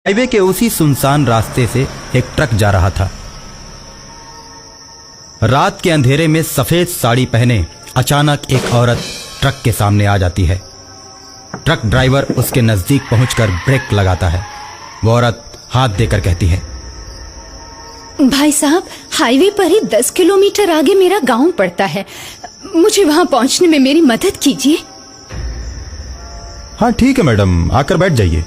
Highway के उसी सुनसान रास्ते से एक ट्रक जा रहा था। रात के अंधेरे में सफेद साड़ी पहने अचानक एक औरत ट्रक के सामने आ जाती है। ट्रक ड्राइवर उसके नजदीक पहुंचकर ब्रेक लगाता है। वो औरत हाथ देकर कहती है, भाई साहब, हाईवे पर ही 10 किलोमीटर आगे मेरा गांव पड़ता है, मुझे वहां पहुंचने में मेरी मदद कीजिए। हाँ ठीक है मैडम, आकर बैठ जाइए।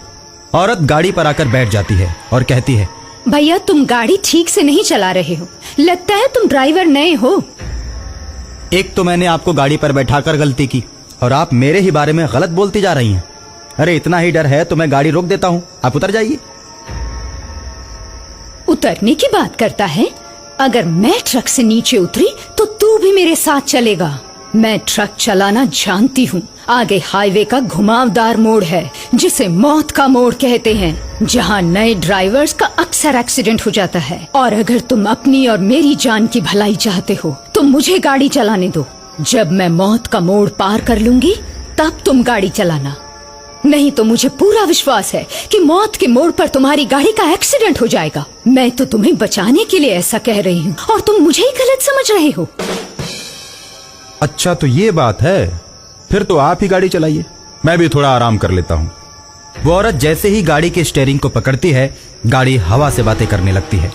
औरत गाड़ी पर आकर बैठ जाती है और कहती है, भैया तुम गाड़ी ठीक से नहीं चला रहे हो, लगता है तुम ड्राइवर नए हो। एक तो मैंने आपको गाड़ी पर बैठाकर गलती की और आप मेरे ही बारे में गलत बोलती जा रही हैं। अरे इतना ही डर है तो मैं गाड़ी रोक देता हूँ, आप उतर जाइए। उतरने की बात करता है? अगर मैं ट्रक से नीचे उतरी तो तू भी मेरे साथ चलेगा। मैं ट्रक चलाना जानती हूँ। आगे हाईवे का घुमावदार मोड़ है जिसे मौत का मोड़ कहते हैं, जहाँ नए ड्राइवर्स का अक्सर एक्सीडेंट हो जाता है। और अगर तुम अपनी और मेरी जान की भलाई चाहते हो तो मुझे गाड़ी चलाने दो। जब मैं मौत का मोड़ पार कर लूंगी तब तुम गाड़ी चलाना, नहीं तो मुझे पूरा विश्वास है कि मौत के मोड़ पर तुम्हारी गाड़ी का एक्सीडेंट हो जाएगा। मैं तो तुम्हें बचाने के लिए ऐसा कह रही हूँ और तुम मुझे ही गलत समझ रहे हो। अच्छा तो ये बात है, फिर तो आप ही गाड़ी चलाइए, मैं भी थोड़ा आराम कर लेता हूँ। वो औरत जैसे ही गाड़ी के स्टीयरिंग को पकड़ती है, गाड़ी हवा से बातें करने लगती है,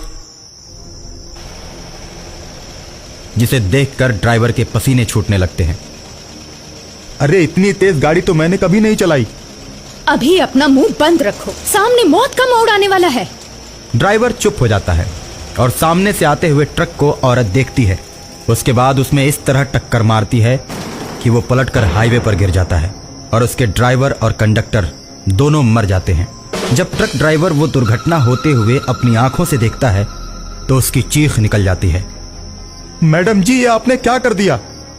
जिसे देखकर ड्राइवर के पसीने छूटने लगते हैं। अरे इतनी तेज गाड़ी तो मैंने कभी नहीं चलाई। अभी अपना मुंह बंद रखो, सामने मौत का मोड़ आने वाला है। ड्राइवर चुप हो जाता है और सामने से आते हुए ट्रक को औरत देखती है। उसके बाद उसमें इस तरह टक्कर मारती है कि वो पलटकर हाईवे पर गिर जाता है और उसके ड्राइवर और कंडक्टर दोनों मर जाते हैं। जब ट्रक ड्राइवर वो दुर्घटना होते हुए अपनी आंखों से देखता है तो उसकी चीख निकल जाती है, मैडम जी ये आपने क्या कर दिया?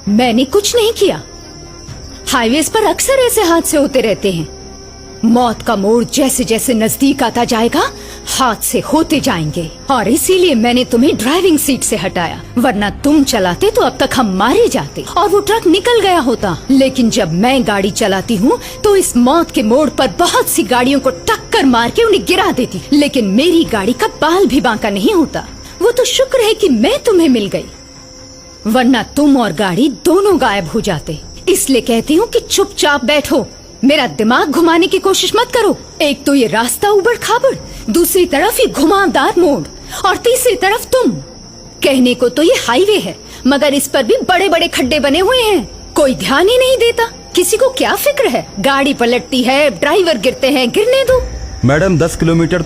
मैंने कुछ नहीं किया। हाईवेज पर अक्सर ऐसे हादसे होते रहते हैं। मौत का मोड़ जैसे जैसे नजदीक आता जाएगा हादसे होते जाएंगे, और इसीलिए मैंने तुम्हें ड्राइविंग सीट से हटाया, वरना तुम चलाते तो अब तक हम मारे जाते और वो ट्रक निकल गया होता। लेकिन जब मैं गाड़ी चलाती हूँ तो इस मौत के मोड़ पर बहुत सी गाड़ियों को टक्कर मार के उन्हें गिरा देती, लेकिन मेरी गाड़ी का बाल भी बांका नहीं होता। वो तो शुक्र है कि मैं तुम्हें मिल गई, वरना तुम और गाड़ी दोनों गायब हो जाते। इसलिए कहती हूँ कि चुपचाप बैठो, मेरा दिमाग घुमाने की कोशिश मत करो। एक तो ये रास्ता उबड़ खाबड़, दूसरी तरफ ये घुमावदार मोड़ और तीसरी तरफ तुम। कहने को तो ये हाईवे है मगर इस पर भी बड़े बड़े खड्डे बने हुए हैं, कोई ध्यान ही नहीं देता। किसी को क्या फिक्र है? गाड़ी पलटती है, ड्राइवर गिरते हैं, गिरने दो। Madam 10 kilometre